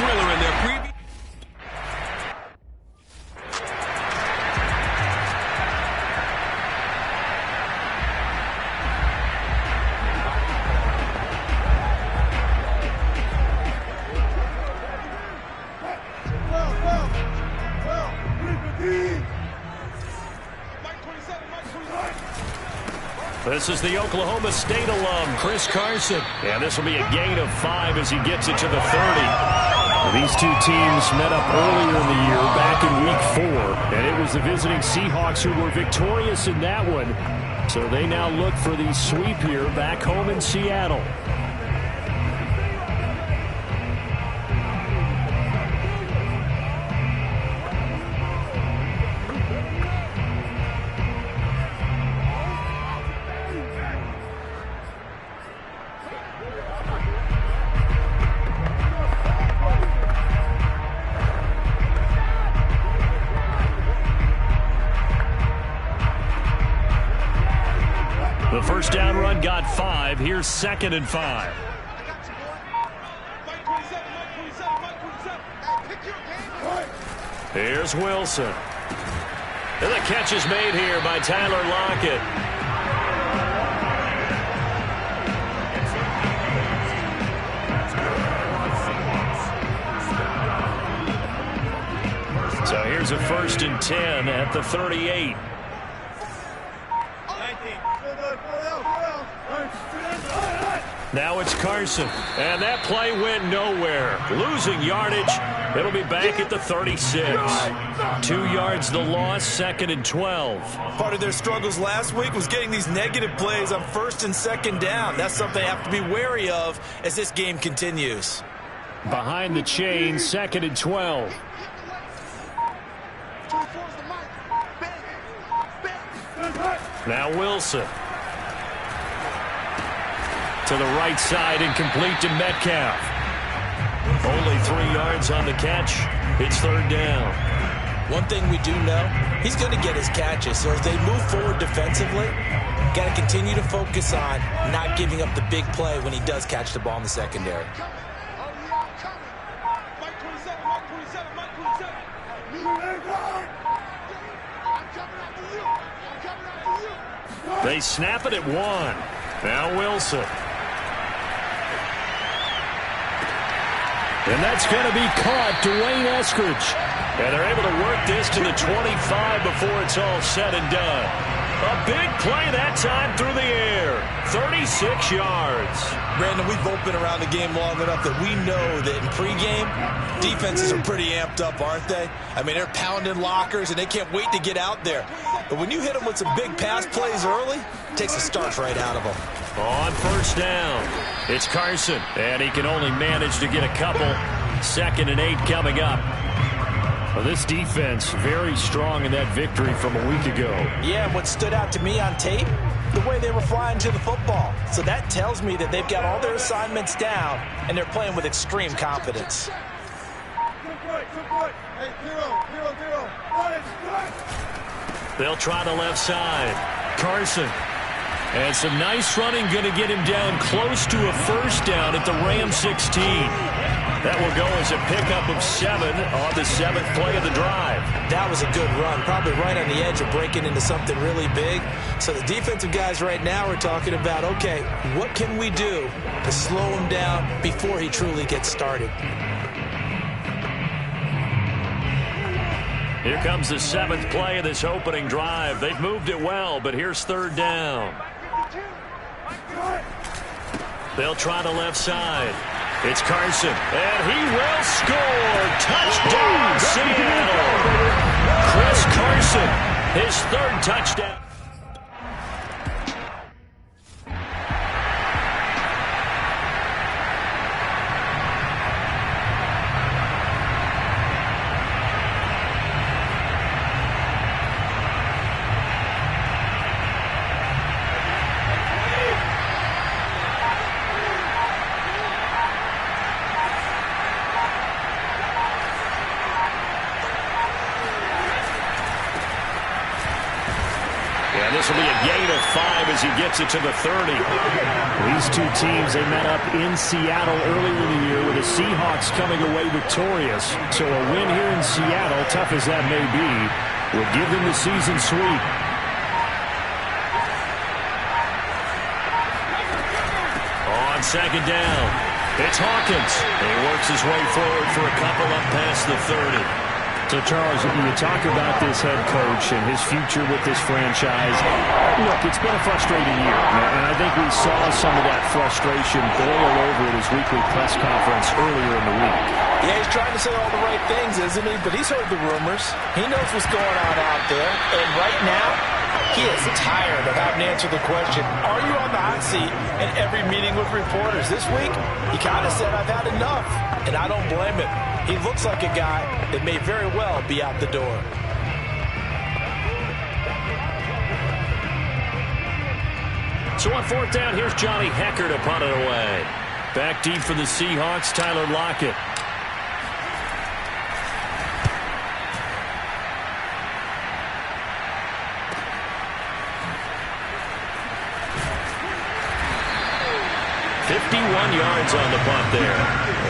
thriller in their previous. This is the Oklahoma State alum, Chris Carson. And this will be a gain of 5 as he gets it to the 30. These two teams met up earlier in the year, back in Week 4. And it was the visiting Seahawks who were victorious in that one. So they now look for the sweep here back home in Seattle. The first down run got 5. Here's 2nd and 5. Here's Wilson. And the catch is made here by Tyler Lockett. So here's a 1st and 10 at the 38. Now it's Carson, and that play went nowhere. Losing yardage. It'll be back at the 36. 2 yards the loss, 2nd and 12. Part of their struggles last week was getting these negative plays on 1st and 2nd down. That's something they have to be wary of as this game continues. Behind the chain, 2nd and 12. Now Wilson. To the right side and complete to Metcalf. Only 3 yards on the catch. It's 3rd down. One thing we do know, he's going to get his catches. So as they move forward defensively, got to continue to focus on not giving up the big play when he does catch the ball in the secondary. They snap it at 1. Now Wilson. And that's going to be caught. Dwayne Eskridge. And they're able to work this to the 25 before it's all said and done. A big play that time through the air. 36 yards. Brandon, we've both been around the game long enough that we know that in pregame, defenses are pretty amped up, aren't they? I mean, they're pounding lockers, and they can't wait to get out there. But when you hit them with some big pass plays early, it takes the starch right out of them. On 1st down, it's Carson, and he can only manage to get a couple. 2nd and 8 coming up. Well, this defense very strong in that victory from a week ago. Yeah, and what stood out to me on tape, the way they were flying to the football. So that tells me that they've got all their assignments down, and they're playing with extreme confidence. They'll try the left side. Carson. And some nice running going to get him down close to a 1st down at the Ram 16. That will go as a pickup of 7 on the 7th play of the drive. That was a good run, probably right on the edge of breaking into something really big. So the defensive guys right now are talking about, okay, what can we do to slow him down before he truly gets started? Here comes the 7th play of this opening drive. They've moved it well, but here's 3rd down. They'll try the left side. It's Carson, and he will score. Touchdown, Seattle. Chris Carson, his 3rd touchdown. gain of 5 as he gets it to the 30. These two teams, they met up in Seattle earlier in the year with the Seahawks coming away victorious. So a win here in Seattle, tough as that may be, will give them the season sweep. On second down, it's Hawkins. He works his way forward for a couple up past the 30. So, Charles, you talk about this head coach and his future with this franchise. Look, it's been a frustrating year, and I think we saw some of that frustration boil over at his weekly press conference earlier in the week. Yeah, he's trying to say all the right things, isn't he? But he's heard the rumors. He knows what's going on out there. And right now, he is tired of having to answer the question, are you on the hot seat in every meeting with reporters? This week, he kind of said, I've had enough. And I don't blame him. He looks like a guy that may very well be out the door. So on fourth down, here's Johnny Hekker to punt it away. Back deep for the Seahawks, Tyler Lockett. Yards on the punt there.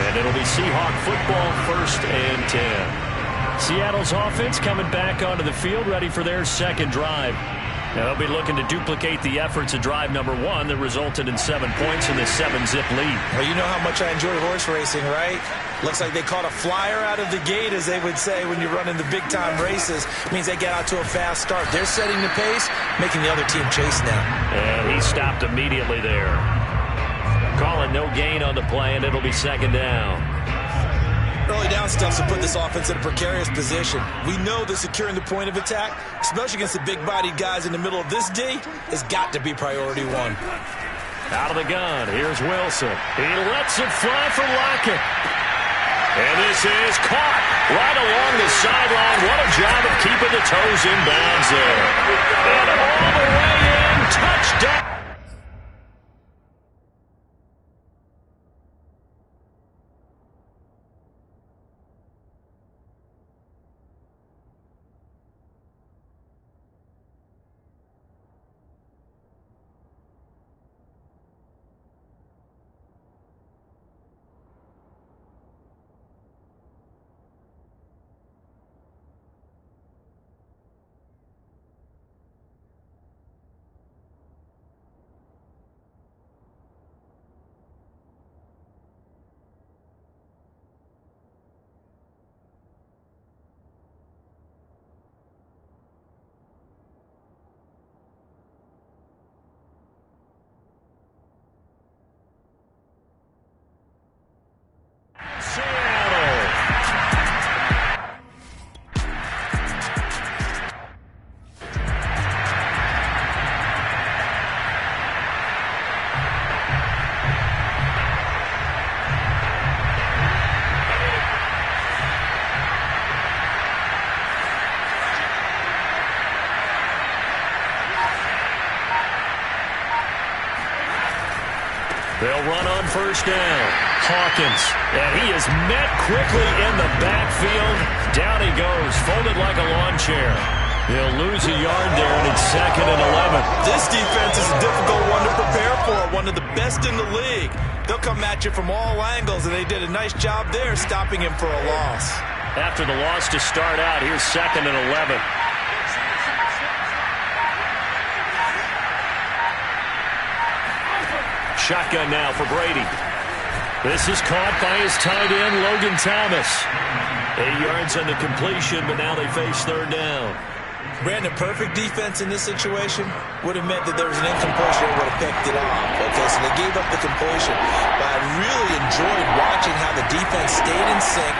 And it'll be Seahawk football, 1st and 10. Seattle's offense coming back onto the field, ready for their second drive. Now they'll be looking to duplicate the efforts of drive number 1 that resulted in 7 points in this 7-zip lead. Well, you know how much I enjoy horse racing, right? Looks like they caught a flyer out of the gate, as they would say when you're running the big-time races. It means they get out to a fast start. They're setting the pace, making the other team chase now. And he stopped immediately there. Calling no gain on the play, and it'll be second down. Early down stuff to put this offense in a precarious position. We know that securing the point of attack, especially against the big-bodied guys in the middle of this D, has got to be priority 1. Out of the gun, here's Wilson. He lets it fly for Lockett. And this is caught right along the sideline. What a job of keeping the toes in bounds there. And all the way in, touchdown. They'll run on first down. Hawkins, and he is met quickly in the backfield. Down he goes, folded like a lawn chair. They'll lose a yard there, and it's 2nd and 11. This defense is a difficult one to prepare for, one of the best in the league. They'll come at you from all angles, and they did a nice job there stopping him for a loss. After the loss to start out, here's 2nd and 11. Shotgun now for Brady. This is caught by his tight end, Logan Thomas. 8 yards on the completion, but now they face 3rd down. Brandon, perfect defense in this situation would have meant that there was an incompletion that would have picked it off. Okay, so they gave up the completion. But I really enjoyed watching how the defense stayed in sync,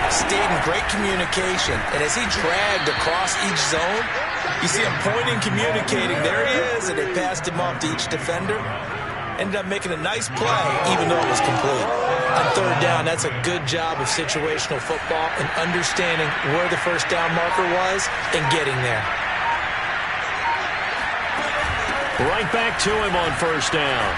stayed in great communication. And as he dragged across each zone, you see him pointing, communicating. There he is, and they passed him off to each defender. Ended up making a nice play, even though it was complete. On 3rd down, that's a good job of situational football and understanding where the first down marker was and getting there. Right back to him on first down.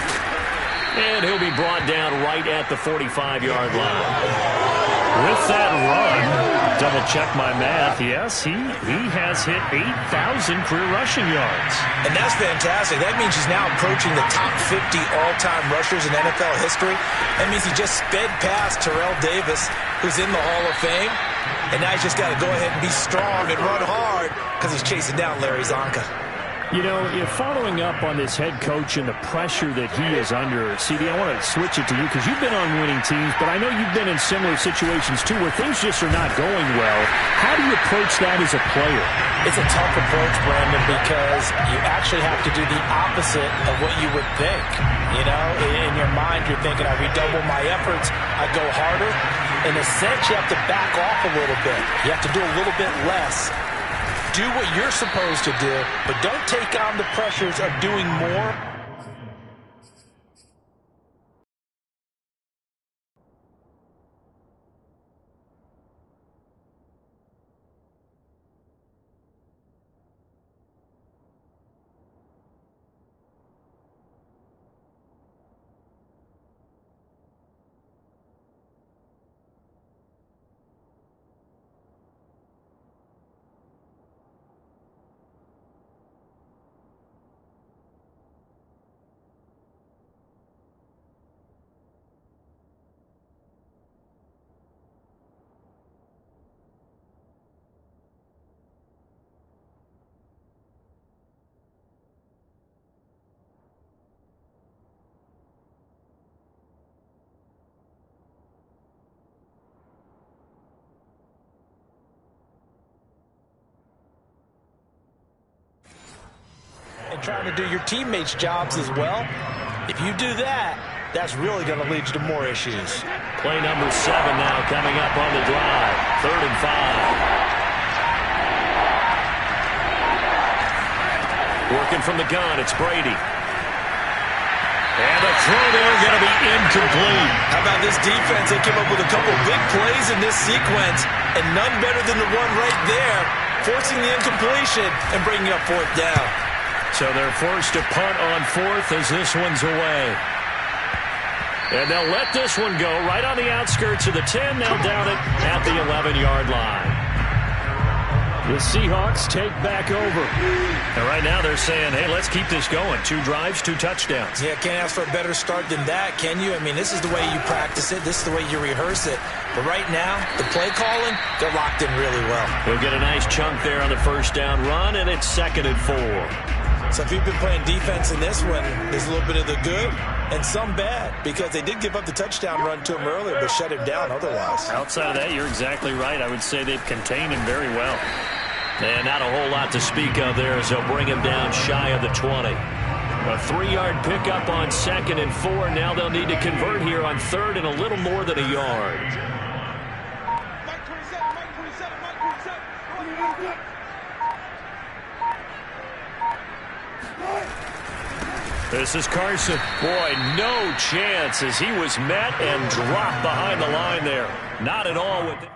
And he'll be brought down right at the 45-yard line. With that run, double check my math. Yes, he has hit 8,000 career rushing yards. And that's fantastic. That means he's now approaching the top 50 all-time rushers in NFL history. That means he just sped past Terrell Davis, who's in the Hall of Fame. And now he's just got to go ahead and be strong and run hard because he's chasing down Larry Csonka. You know, following up on this head coach and the pressure that he is under, CD, I want to switch it to you because you've been on winning teams, but I know you've been in similar situations too where things just are not going well. How do you approach that as a player? It's a tough approach, Brandon, because you actually have to do the opposite of what you would think. You know, in your mind, you're thinking, I redouble my efforts, I go harder. In a sense, you have to back off a little bit. You have to do a little bit less. Do what you're supposed to do, but don't take on the pressures of doing more. And trying to do your teammates' jobs as well. If you do that, that's really going to lead you to more issues. Play number 7 now coming up on the drive. 3rd and 5. Working from the gun, it's Brady. And a throw there going to be incomplete. How about this defense? They came up with a couple big plays in this sequence, and none better than the one right there, forcing the incompletion and bringing up 4th down. So they're forced to punt on 4th as this one's away. And they'll let this one go right on the outskirts of the 10. They'll down it at the 11-yard line. The Seahawks take back over. And right now they're saying, hey, let's keep this going. 2 drives, 2 touchdowns. Yeah, can't ask for a better start than that, can you? I mean, this is the way you practice it. This is the way you rehearse it. But right now, the play calling, they're locked in really well. They'll get a nice chunk there on the 1st down run, and it's 2nd and 4. So if you've been playing defense in this one, there's a little bit of the good and some bad because they did give up the touchdown run to him earlier but shut him down otherwise. Outside of that, you're exactly right. I would say they've contained him very well. And not a whole lot to speak of there as they'll bring him down shy of the 20. A 3-yard pickup on 2nd and 4. Now they'll need to convert here on 3rd and a little more than a yard. This is Carson. Boy, no chance as he was met and dropped behind the line there. Not at all with it.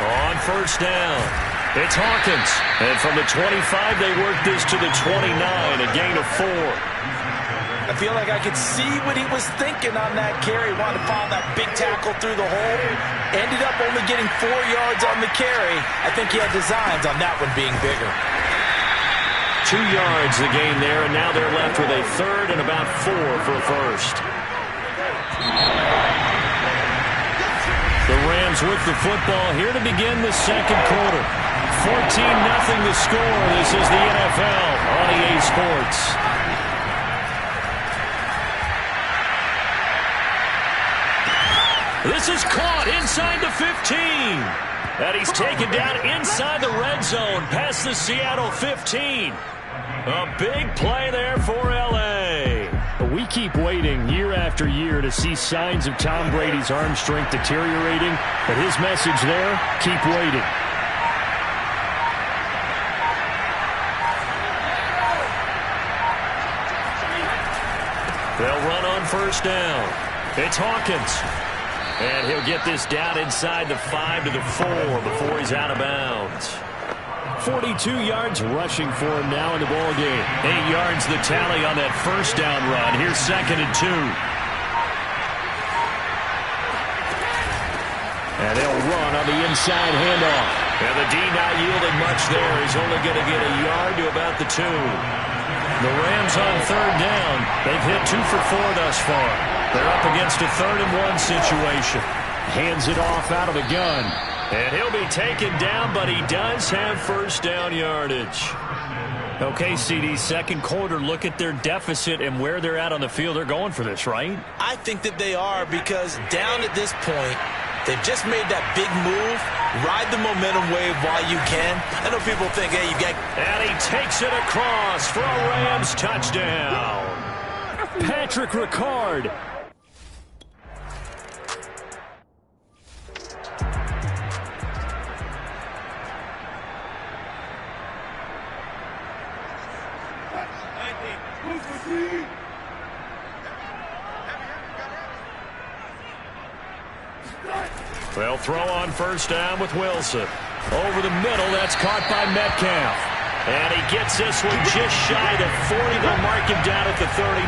On 1st down. It's Hawkins. And from the 25, they work this to the 29, a gain of 4. I feel like I could see what he was thinking on that carry. Wanted to follow that big tackle through the hole. Ended up only getting 4 yards on the carry. I think he had designs on that one being bigger. 2 yards the gain there, and now they're left with a 3rd and about 4 for a 1st. The Rams with the football here to begin the 2nd quarter. 14-0 the score. This is the NFL on EA Sports. This is caught inside the 15. And he's taken down inside the red zone past the Seattle 15. A big play there for L.A. We keep waiting year after year to see signs of Tom Brady's arm strength deteriorating. But his message there, keep waiting. They'll run on 1st down. It's Hawkins. And he'll get this down inside the 5 to the 4 before he's out of bounds. 42 yards rushing for him now in the ball game. 8 yards the tally on that first down run. Here's 2nd and 2. And they'll run on the inside handoff. And the D not yielding much there. He's only going to get a yard to about the 2. The Rams on 3rd down. They've hit 2 for 4 thus far. They're up against a 3rd and 1 situation. Hands it off out of the gun. And he'll be taken down, but he does have first down yardage. Okay, CD, second quarter, look at their deficit and where they're at on the field. They're going for this, right? I think that they are, because down at this point, they've just made that big move. Ride the momentum wave while you can. I know people think, hey, you get... And he takes it across for a Rams touchdown. Patrick Ricard. They'll throw on first down with Wilson. Over the middle, that's caught by Metcalf. And he gets this one just shy of 40. They'll mark him down at the 39.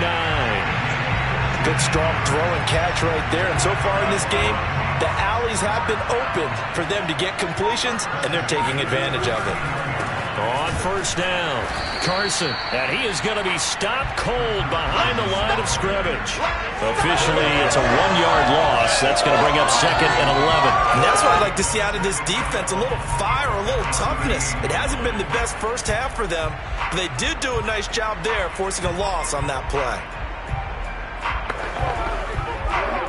Good strong throw and catch right there. And so far in this game, the alleys have been opened for them to get completions, and they're taking advantage of it. On first down, Carson, and he is going to be stopped cold behind the line of scrimmage. Officially, it's a 1-yard loss. That's going to bring up 2nd and 11. And that's what I'd like to see out of this defense, a little fire, a little toughness. It hasn't been the best first half for them, but they did do a nice job there, forcing a loss on that play.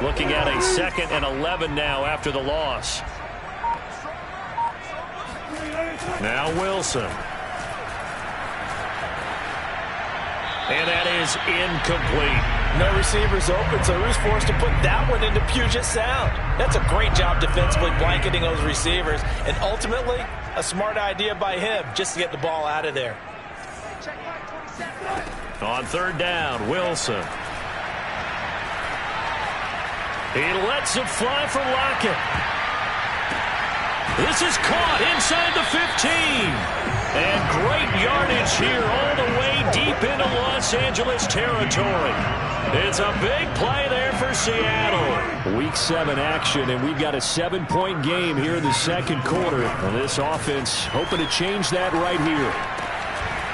Looking at a 2nd and 11 now after the loss. Now Wilson. And that is incomplete. No receivers open, so Roos forced to put that one into Puget Sound. That's a great job defensively blanketing those receivers. And ultimately, a smart idea by him just to get the ball out of there. On 3rd down, Wilson. He lets it fly for Lockett. This is caught inside the 15. And great yardage here all the way deep into Los Angeles territory. It's a big play there for Seattle. Week 7 action, and we've got a 7-point game here in the second quarter. And this offense hoping to change that right here.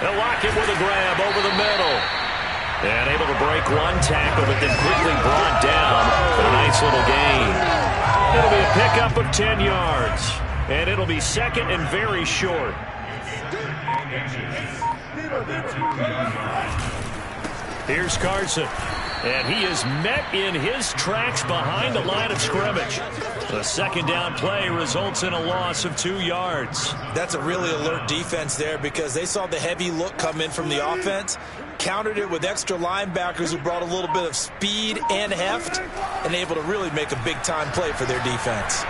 They'll lock it with a grab over the middle. And able to break one tackle, but then quickly brought down for a nice little gain. It'll be a pickup of 10 yards. And it'll be 2nd and very short. Here's Carson. And he is met in his tracks behind the line of scrimmage. The 2nd down play results in a loss of 2 yards. That's a really alert defense there, because they saw the heavy look come in from the offense, countered it with extra linebackers who brought a little bit of speed and heft, and able to really make a big-time play for their defense.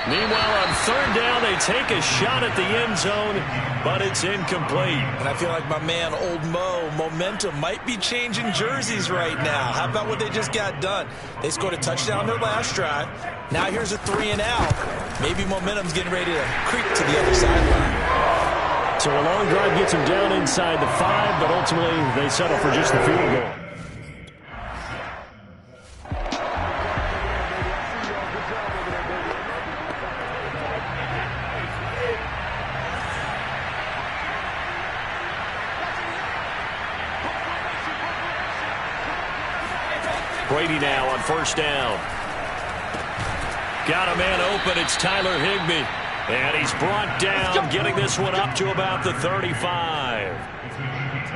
Meanwhile, on 3rd down, they take a shot at the end zone, but it's incomplete. And I feel like my man, Old Mo, momentum might be changing jerseys right now. How about what they just got done? They scored a touchdown their last drive. Now here's a 3 and out. Maybe momentum's getting ready to creep to the other sideline. So a long drive gets them down inside the 5, but ultimately they settle for just the field goal. Brady now on 1st down. Got a man open. It's Tyler Higbee. And he's brought down, getting this one up to about the 35.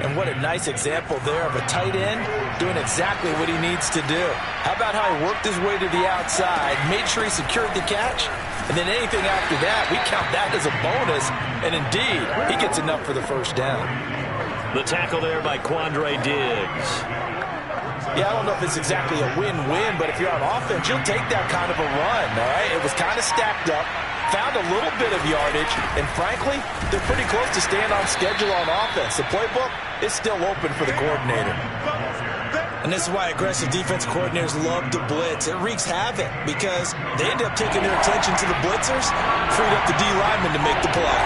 And what a nice example there of a tight end doing exactly what he needs to do. How about how he worked his way to the outside, made sure he secured the catch, and then anything after that, we count that as a bonus. And indeed, he gets enough for the first down. The tackle there by Quandre Diggs. Yeah, I don't know if it's exactly a win-win, but if you're on offense, you'll take that kind of a run, all right? It was kind of stacked up, found a little bit of yardage, and frankly, they're pretty close to staying on schedule on offense. The playbook is still open for the coordinator. And this is why aggressive defense coordinators love to blitz. It wreaks havoc because they end up taking their attention to the blitzers, freed up the D lineman to make the play.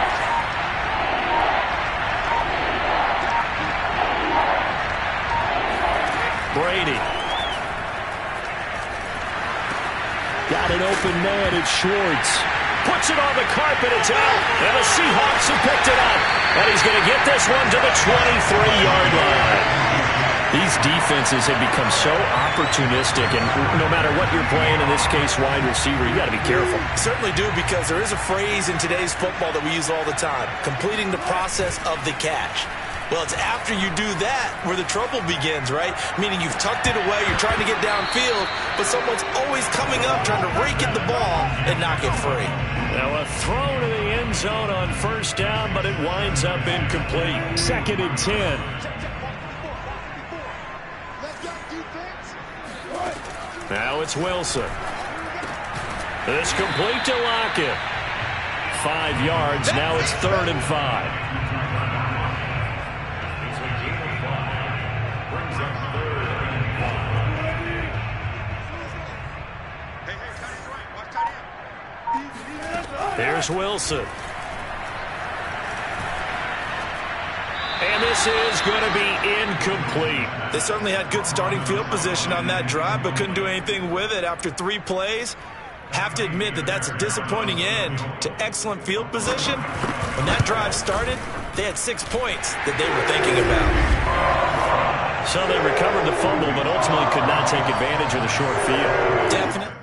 Brady. Got an open man. It's Schwartz. Puts it on the carpet. It's out. And the Seahawks have picked it up. And he's going to get this one to the 23-yard line. These defenses have become so opportunistic, and no matter what you're playing, in this case wide receiver, you got to be careful. Certainly do, because there is a phrase in today's football that we use all the time, completing the process of the catch. Well, it's after you do that where the trouble begins, right? Meaning you've tucked it away, you're trying to get downfield, but someone's always coming up trying to rake at the ball and knock it free. Now a throw to the end zone on first down, but it winds up incomplete. 2nd and 10. Now it's Wilson. It's complete to Lockett. 5 yards. Now it's 3rd and 5. Here's Wilson. And this is going to be incomplete. They certainly had good starting field position on that drive, but couldn't do anything with it after 3 plays. Have to admit that that's a disappointing end to excellent field position. When that drive started, they had 6 points that they were thinking about. So they recovered the fumble, but ultimately could not take advantage of the short field. Definitely.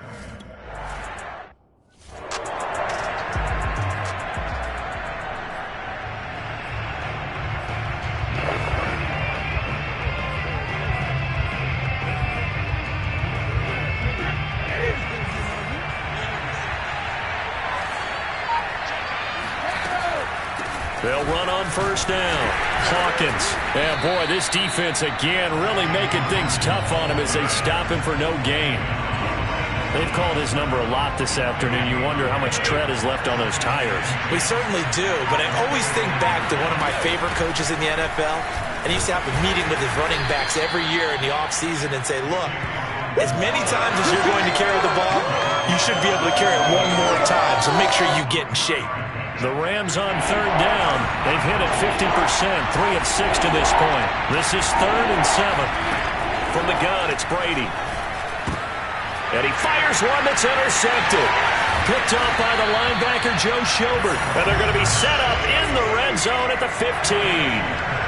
They'll run on first down. Hawkins. Yeah, boy, this defense again really making things tough on him as they stop him for no gain. They've called his number a lot this afternoon. You wonder how much tread is left on those tires. We certainly do, but I always think back to one of my favorite coaches in the NFL, and he used to have a meeting with his running backs every year in the offseason and say, look, as many times as you're going to carry the ball, you should be able to carry it one more time, so make sure you get in shape. The Rams on 3rd down. They've hit it 50%, 3 of 6 to this point. This is 3rd and 7. From the gun, it's Brady. And he fires one that's intercepted. Picked up by the linebacker, Joe Schobert. And they're going to be set up in the red zone at the 15.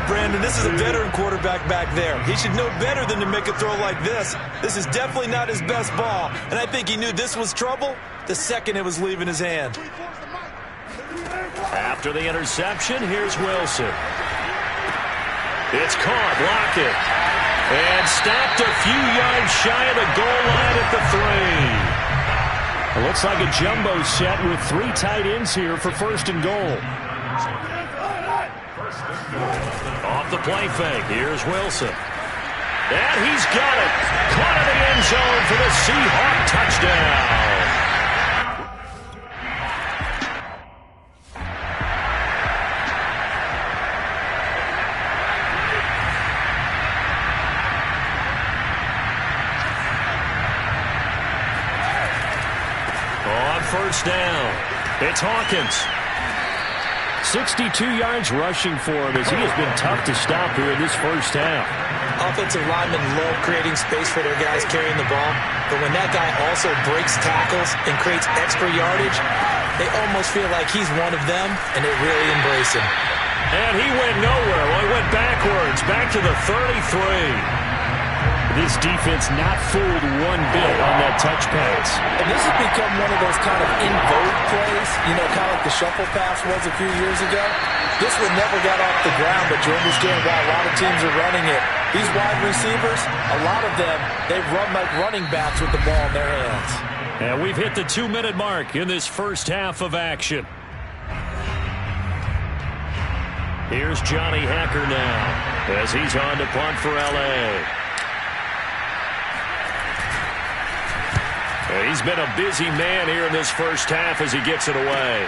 Brandon, this is a veteran quarterback back there. He should know better than to make a throw like this. This is definitely not his best ball, and I think he knew this was trouble the second it was leaving his hand. After the interception, here's Wilson. It's caught, Lockett. And stopped a few yards shy of the goal line at the 3. It looks like a jumbo set with 3 tight ends here for 1st and goal. Off the play fake, here's Wilson. And he's got it. Caught in the end zone for the Seahawk touchdown. On first down, it's Hawkins. 62 yards rushing for him as he has been tough to stop here in this first half. Offensive linemen love creating space for their guys carrying the ball, but when that guy also breaks tackles and creates extra yardage, they almost feel like he's one of them, and they really embrace him. And he went nowhere. Well, he went backwards, back to the 33. This defense not fooled one bit on that touch pass. And this has become one of those kind of in vogue plays, you know, kind of like the shuffle pass was a few years ago. This one never got off the ground, but you understand why a lot of teams are running it. These wide receivers, a lot of them, they run like running backs with the ball in their hands. And we've hit the 2-minute mark in this first half of action. Here's Johnny Hacker now as he's on to punt for L.A. He's been a busy man here in this first half as he gets it away.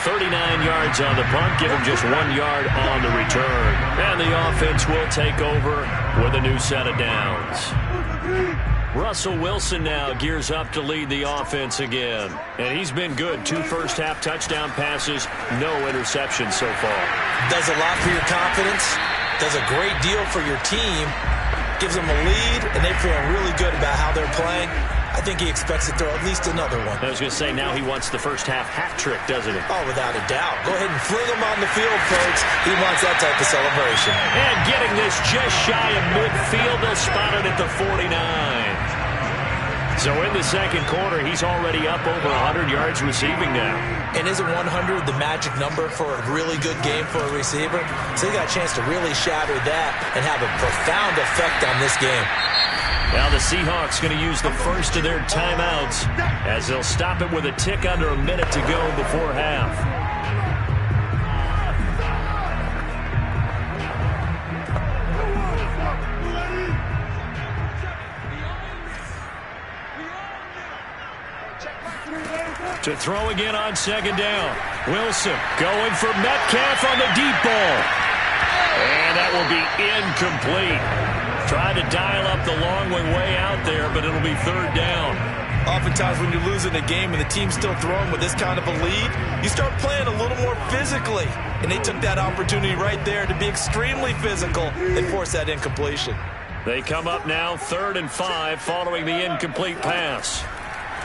39 yards on the punt, give him just 1 yard on the return. And the offense will take over with a new set of downs. Russell Wilson now gears up to lead the offense again. And he's been good. 2 first-half touchdown passes, no interceptions so far. Does a lot for your confidence, does a great deal for your team, gives them a lead, and they feel really good about how they're playing. I think he expects to throw at least another one. I was going to say, now he wants the first-half hat trick, doesn't he? Oh, without a doubt. Go ahead and fling him on the field, folks. He wants that type of celebration. And getting this just shy of midfield, they'll spot it at the 49. So in the second quarter, he's already up over 100 yards receiving now. And isn't 100 the magic number for a really good game for a receiver? So he got a chance to really shatter that and have a profound effect on this game. Now the Seahawks going to use the first of their timeouts as they'll stop it with a tick under a minute to go before half. To throw again on second down. Wilson going for Metcalf on the deep ball. And that will be incomplete. Tried to dial up the long way out there, but it'll be third down. Oftentimes when you're losing a game and the team's still throwing with this kind of a lead, you start playing a little more physically. And they took that opportunity right there to be extremely physical and force that incompletion. They come up now 3rd and 5 following the incomplete pass.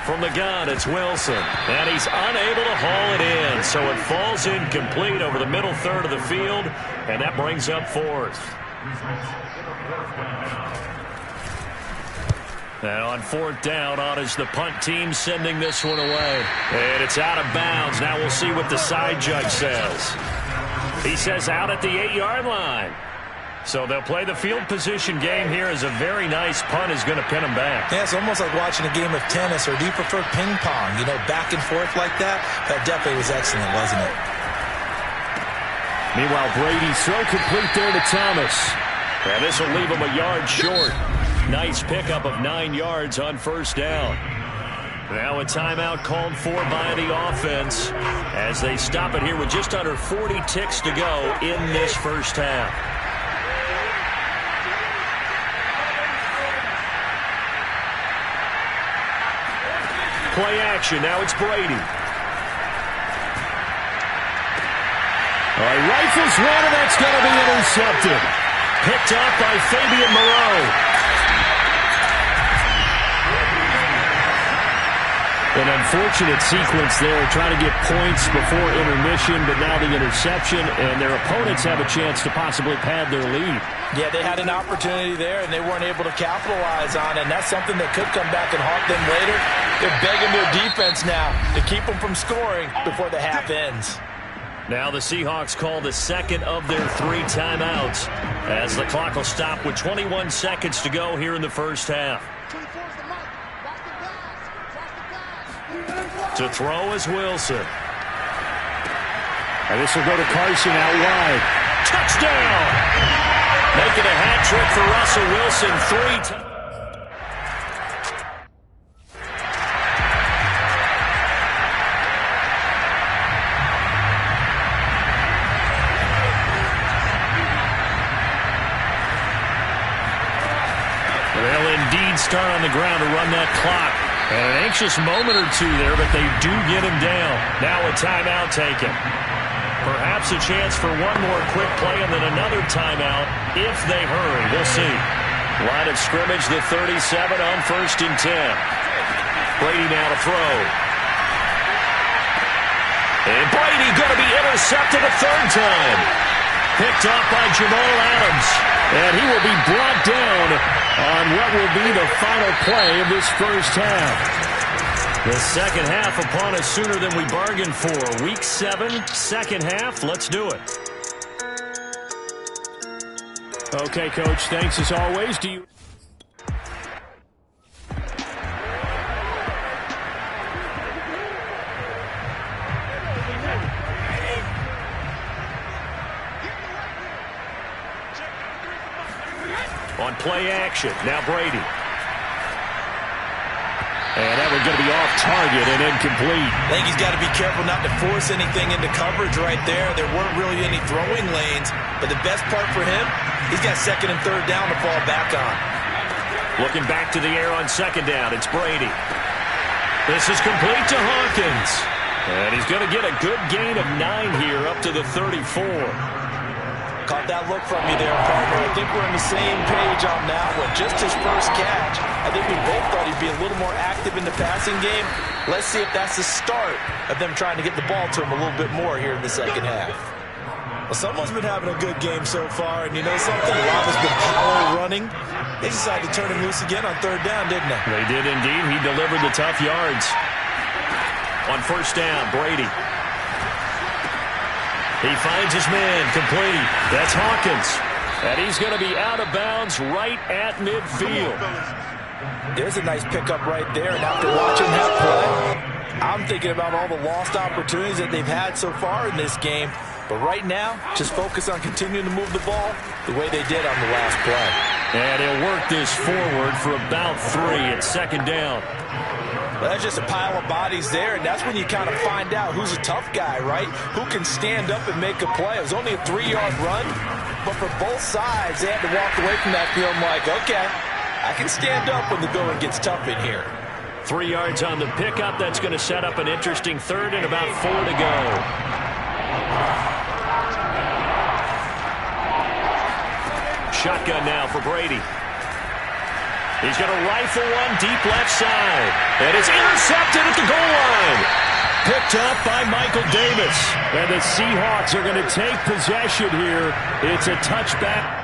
From the gun, it's Wilson. And he's unable to haul it in. So it falls incomplete over the middle third of the field. And that brings up 4th. Now on 4th down, on is the punt team sending this one away. And it's out of bounds. Now we'll see what the side judge says. He says out at the 8-yard line. So they'll play the field position game here as a very nice punt is going to pin them back. Yeah, it's almost like watching a game of tennis, or do you prefer ping pong? You know, back and forth like that? That definitely was excellent, wasn't it? Meanwhile, Brady's throw complete there to Thomas. And this will leave him a yard short. Nice pickup of 9 yards on first down. Now a timeout called for by the offense as they stop it here with just under 40 ticks to go in this first half. Play action. Now it's Brady. All right, rifles one, and that's going to be intercepted. Picked up by Fabian Moreau. An unfortunate sequence there, trying to get points before intermission, but now the interception, and their opponents have a chance to possibly pad their lead. Yeah, they had an opportunity there, and they weren't able to capitalize on it, and that's something that could come back and haunt them later. They're begging their defense now to keep them from scoring before the half ends. Now the Seahawks call the second of their 3 timeouts as the clock will stop with 21 seconds to go here in the first half. To throw is Wilson. And this will go to Carson out wide. Touchdown! Making a hat trick for Russell Wilson 3 times. They'll indeed start on the ground to run that clock. And an anxious moment or two there, but they do get him down. Now a timeout taken. Perhaps a chance for one more quick play and then another timeout if they hurry. We'll see. Line of scrimmage, the 37 on 1st and 10. Brady now to throw. And Brady going to be intercepted a 3rd time. Picked up by Jamal Adams. And he will be brought down on what will be the final play of this first half. The second half upon us sooner than we bargained for. Week 7, second half. Let's do it. Okay, Coach, thanks as always. Do you... On play action, now Brady. And that one's going to be off target and incomplete. I think he's got to be careful not to force anything into coverage right there. There weren't really any throwing lanes, but the best part for him, he's got second and third down to fall back on. Looking back to the air on second down, it's Brady. This is complete to Hawkins. And he's going to get a good gain of 9 here up to the 34. Caught that look from you there, partner. I think we're on the same page on that one. Just his first catch. I think we both thought he'd be a little more active in the passing game. Let's see if that's the start of them trying to get the ball to him a little bit more here in the second half. Well, someone's been having a good game so far, and you know something? A lot has been power running. They decided to turn him loose again on third down, didn't they? They did indeed. He delivered the tough yards. On first down, Brady. He finds his man, complete. That's Hawkins. And he's going to be out of bounds right at midfield. There's a nice pickup right there. And after watching that play, I'm thinking about all the lost opportunities that they've had so far in this game. But right now, just focus on continuing to move the ball the way they did on the last play. And he'll work this forward for about 3 at second down. Well, that's just a pile of bodies there, and that's when you kind of find out who's a tough guy, right? Who can stand up and make a play. It was only a 3-yard run, but for both sides, they had to walk away from that field like, okay, I can stand up when the going gets tough in here. 3 yards on the pickup. That's going to set up an interesting third and about 4 to go. Shotgun now for Brady. He's going to rifle one deep left side. And it's intercepted at the goal line. Picked up by Michael Davis. And the Seahawks are going to take possession here. It's a touchback.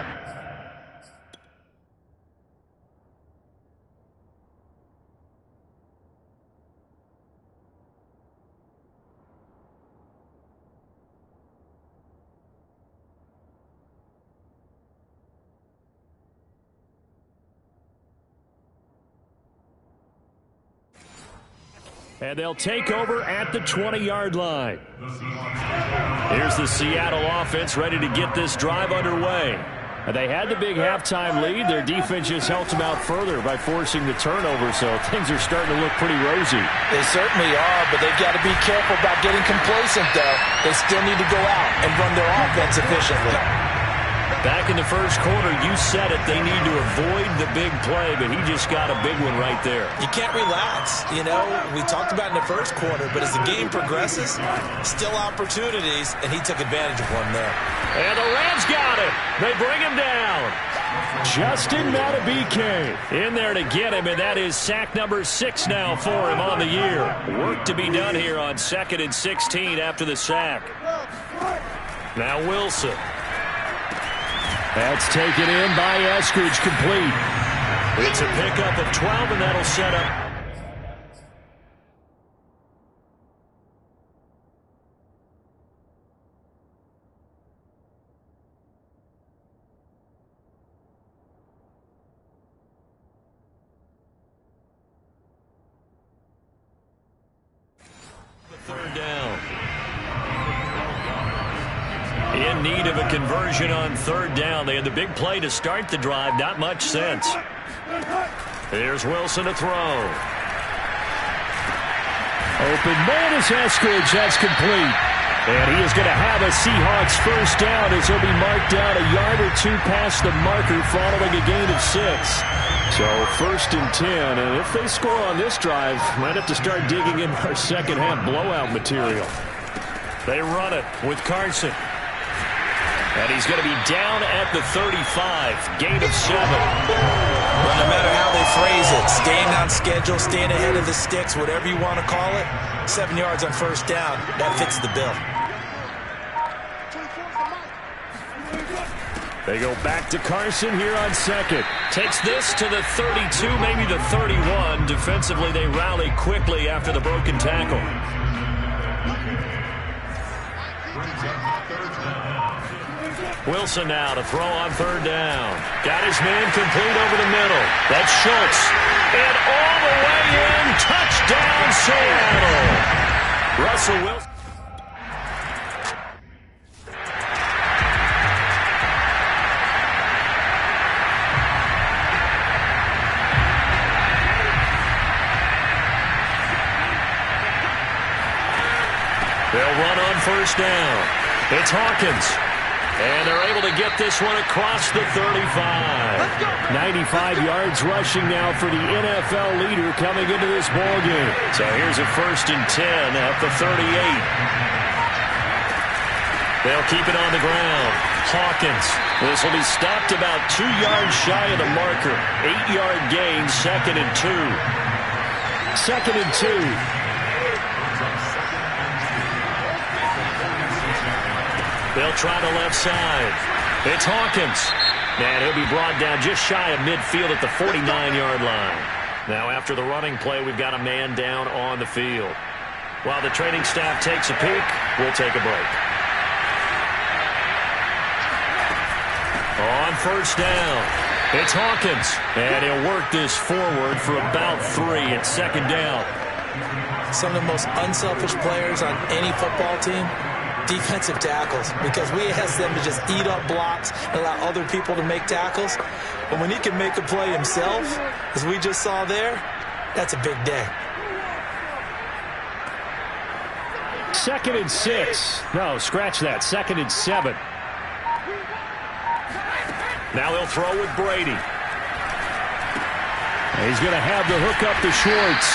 And they'll take over at the 20-yard line. Here's the Seattle offense ready to get this drive underway. And they had the big halftime lead. Their defense just helped them out further by forcing the turnover, so things are starting to look pretty rosy. They certainly are, but they've got to be careful about getting complacent, though. They still need to go out and run their offense efficiently. Back in the first quarter, you said it, they need to avoid the big play, but he just got a big one right there. You can't relax. You know, we talked about in the first quarter, but as the game progresses, still opportunities, and he took advantage of one there. And the Rams got it. They bring him down. Justin Madubuike in there to get him, and that is sack number 6 now for him on the year. Work to be done here on 2nd and 16 after the sack. Now Wilson. That's taken in by Eskridge, complete. It's a pickup of 12, and that'll set up. Third down. In need of a conversion on third down. They had the big play to start the drive. Not much sense. Here's Wilson to throw. Open man is Eskridge. That's complete. And he is going to have a Seahawks first down as he'll be marked down a yard or 2 past the marker following a gain of 6. So 1st and 10. And if they score on this drive, might have to start digging in our second half blowout material. They run it with Carson. And he's going to be down at the 35. Gain of 7. Well, no matter how they phrase it, staying on schedule, staying ahead of the sticks, whatever you want to call it, 7 yards on first down, that fits the bill. They go back to Carson here on second. Takes this to the 32, maybe the 31. Defensively, they rally quickly after the broken tackle. Wilson now to throw on third down. Got his man complete over the middle. That's Schultz. And all the way in. Touchdown, Seattle. Russell Wilson. They'll run on first down. It's Hawkins. And they're able to get this one across the 35. 95 yards rushing now for the NFL leader coming into this ballgame. So here's a 1st and 10 at the 38. They'll keep it on the ground. Hawkins. This will be stopped about 2 yards shy of the marker. 8-yard gain, 2nd and 2. 2nd and 2. They'll try the left side. It's Hawkins. And he'll be brought down just shy of midfield at the 49-yard line. Now after the running play, we've got a man down on the field. While the training staff takes a peek, we'll take a break. On first down, it's Hawkins. And he'll work this forward for about 3 at 2nd down. Some of the most unselfish players on any football team, defensive tackles, because we ask them to just eat up blocks and allow other people to make tackles. But when he can make a play himself, as we just saw there, that's a big day. 2nd and 6. No, scratch that. 2nd and 7. Now he'll throw with Brady. He's going to have the hook up to Schwartz.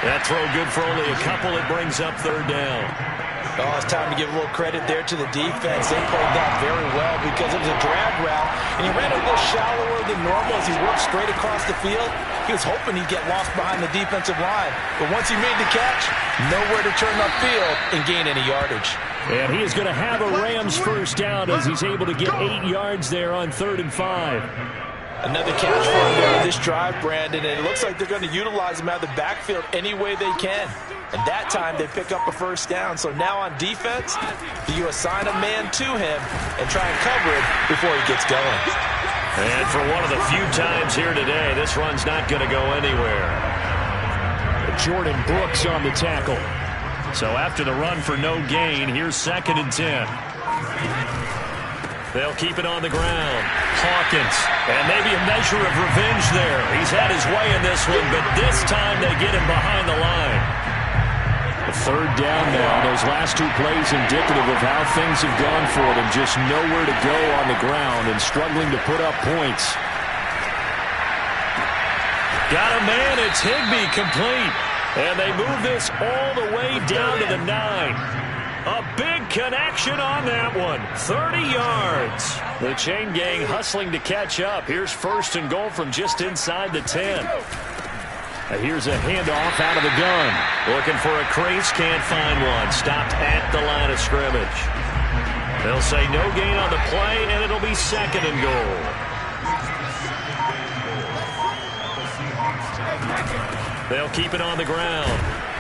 That throw good for only a couple. It brings up 3rd down. Oh, it's time to give a little credit there to the defense. They played that very well because it was a drag route, and he ran a little shallower than normal as he worked straight across the field. He was hoping he'd get lost behind the defensive line, but once he made the catch, nowhere to turn upfield and gain any yardage. And he is going to have a Rams 1st down as he's able to get 8 yards there on 3rd and 5. Another catch for him there on this drive, Brandon, and it looks like they're going to utilize him out of the backfield any way they can. And that time they pick up a 1st down. So now on defense, you assign a man to him and try and cover it before he gets going. And for one of the few times here today, this run's not going to go anywhere. Jordan Brooks on the tackle. So after the run for no gain, here's 2nd and 10. They'll keep it on the ground. Hawkins. And maybe a measure of revenge there. He's had his way in this one, but this time they get him behind the line. 3rd down now. Those last 2 plays indicative of how things have gone for them. Just nowhere to go on the ground and struggling to put up points. Got a man. It's Higbee complete. And they move this all the way down to the 9. A big connection on that one. 30 yards. The chain gang hustling to catch up. Here's 1st and goal from just inside the 10. Here's a handoff out of the gun. Looking for a crease, can't find one. Stopped at the line of scrimmage. They'll say no gain on the play, and it'll be 2nd and goal. They'll keep it on the ground.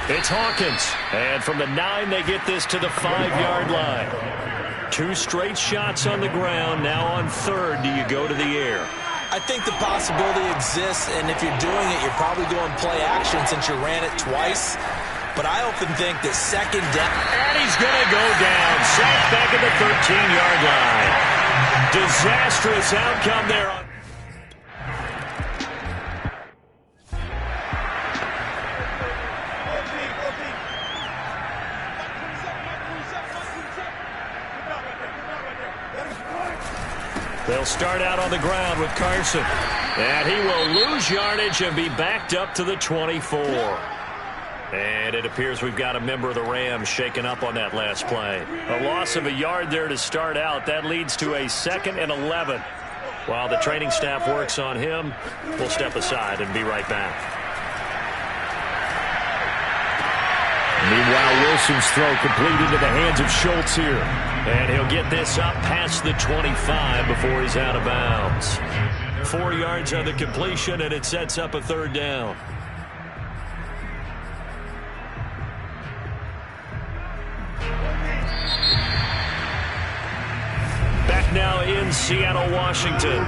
It's Hawkins. And from the 9, they get this to the 5-yard line. 2 straight shots on the ground. Now on 3rd, do you go to the air? I think the possibility exists, and if you're doing it, you're probably going play action since you ran it twice. But I often think that 2nd down. And he's going to go down. Sacked back at the 13-yard line. Disastrous outcome there. They'll start out on the ground with Carson. And he will lose yardage and be backed up to the 24. And it appears we've got a member of the Rams shaken up on that last play. A loss of a yard there to start out. That leads to a 2nd and 11. While the training staff works on him, we'll step aside and be right back. Meanwhile, Wilson's throw complete into the hands of Schultz here. And he'll get this up past the 25 before he's out of bounds. 4 yards on the completion, and it sets up a 3rd down. Back now in Seattle, Washington.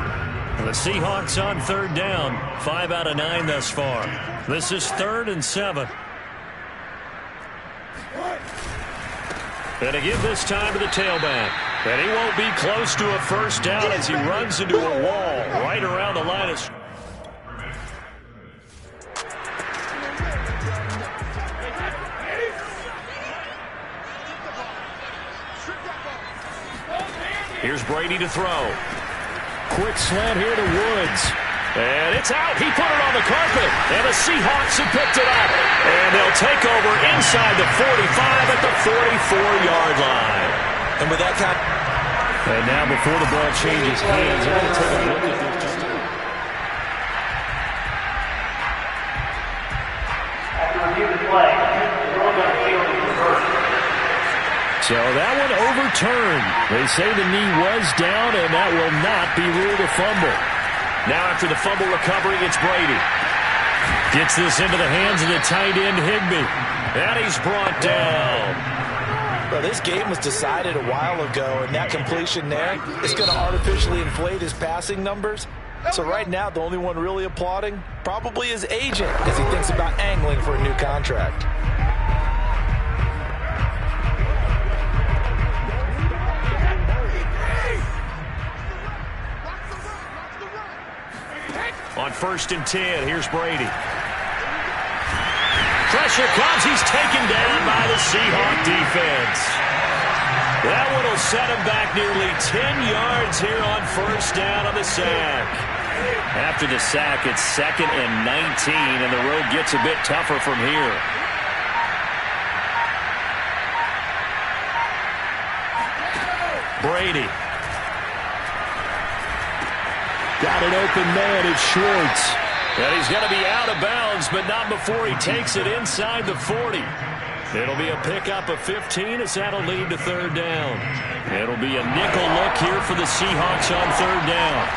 The Seahawks on 3rd down. 5 out of 9 thus far. This is 3rd and 7. And to give this time to the tailback. And he won't be close to a 1st down as he runs into a wall right around the line of... Here's Brady to throw. Quick slant here to Woods. And it's out. He put it on the carpet. And the Seahawks have picked it up. And they'll take over inside the 45 at the 44-yard line. And with that kind And now before the ball changes hands, they're going to take a look at this. After review the play, the rule on the field is reversed. So that one overturned. They say the knee was down, and that will not be ruled a fumble. Now after the fumble recovery, it's Brady. Gets this into the hands of the tight end, Higbee. And he's brought down. Well, this game was decided a while ago, and that completion there is going to artificially inflate his passing numbers. So right now, the only one really applauding probably his agent as he thinks about angling for a new contract. On 1st and 10, here's Brady. Pressure comes. He's taken down by the Seahawk defense. That one will set him back nearly 10 yards here on 1st down on the sack. After the sack, it's 2nd and 19, and the road gets a bit tougher from here. Brady. Got an open man. It's Schwartz. And he's going to be out of bounds, but not before he takes it inside the 40. It'll be a pickup of 15 as that'll lead to 3rd down. It'll be a nickel look here for the Seahawks on 3rd down.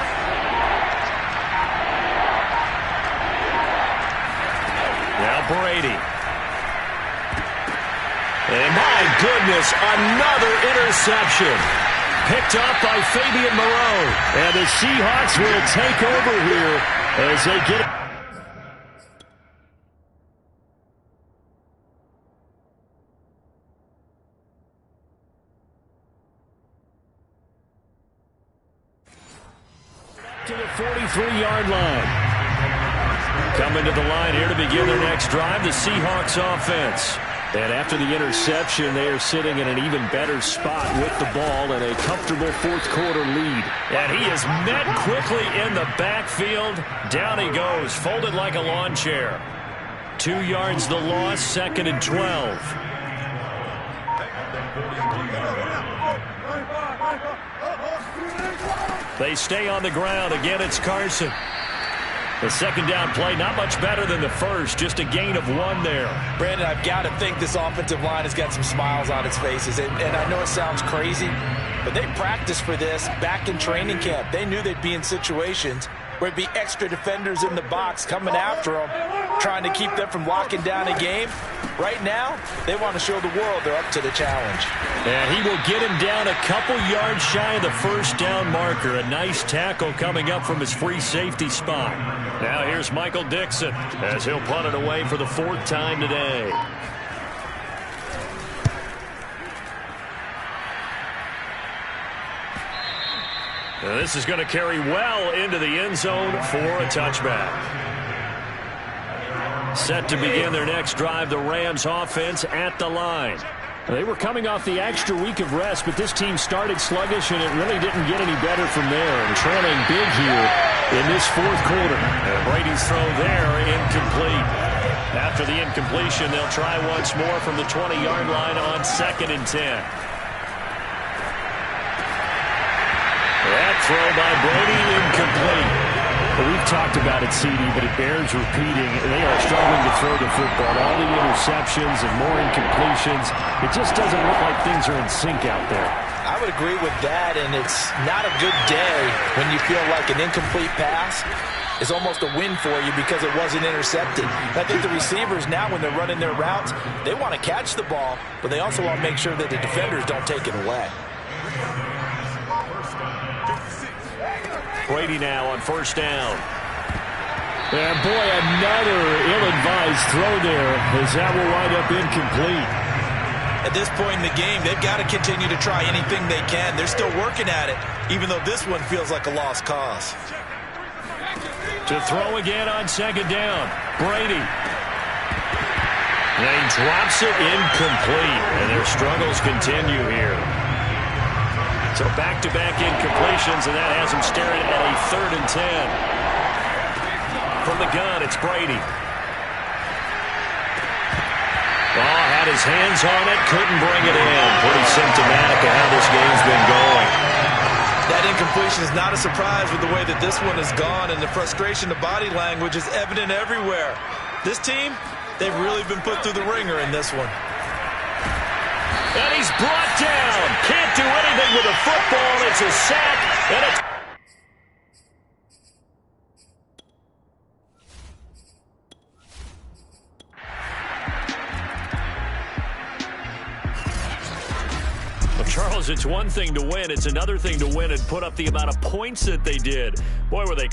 Now Brady. And my goodness, another interception. Picked up by Fabian Moreau. And the Seahawks will take over here as they get it. To the 43-yard line. Coming to the line here to begin their next drive, the Seahawks offense. And after the interception, they are sitting in an even better spot with the ball and a comfortable 4th quarter lead. And he is met quickly in the backfield. Down he goes, folded like a lawn chair. 2 yards the loss, 2nd and 12. They stay on the ground. Again, it's Carson. The 2nd down play, not much better than the first, just a gain of 1 there. Brandon, I've got to think this offensive line has got some smiles on its faces. And I know it sounds crazy, but they practiced for this back in training camp. They knew they'd be in situations where it'd be extra defenders in the box coming after them, trying to keep them from locking down a game. Right now, they want to show the world they're up to the challenge. And he will get him down a couple yards shy of the 1st down marker. A nice tackle coming up from his free safety spot. Now here's Michael Dixon as he'll punt it away for the 4th time today. And this is going to carry well into the end zone for a touchback. Set to begin their next drive, the Rams offense at the line. They were coming off the extra week of rest, but this team started sluggish, and it really didn't get any better from there. And trailing big here in this 4th quarter. And Brady's throw there, incomplete. After the incompletion, they'll try once more from the 20-yard line on 2nd and 10. That throw by Brady, incomplete. Well, we've talked about it, CD, but it bears repeating. They are struggling to throw the football. All the interceptions and more incompletions. It just doesn't look like things are in sync out there. I would agree with that, and it's not a good day when you feel like an incomplete pass is almost a win for you because it wasn't intercepted. I think the receivers now, when they're running their routes, they want to catch the ball, but they also want to make sure that the defenders don't take it away. Brady now on 1st down. And boy, another ill-advised throw there as that will wind up incomplete. At this point in the game, they've got to continue to try anything they can. They're still working at it, even though this one feels like a lost cause. To throw again on 2nd down, Brady. And he drops it incomplete, and their struggles continue here. So back-to-back incompletions, and that has him staring at a 3rd and 10. From the gun, it's Brady. Oh, had his hands on it, couldn't bring it in. Pretty symptomatic of how this game's been going. That incompletion is not a surprise with the way that this one has gone, and the frustration, the body language is evident everywhere. This team, they've really been put through the ringer in this one. And he's brought down. Can't do anything with a football. It's a sack, and it's... Charles, it's one thing to win. It's another thing to win and put up the amount of points that they did. Boy, were they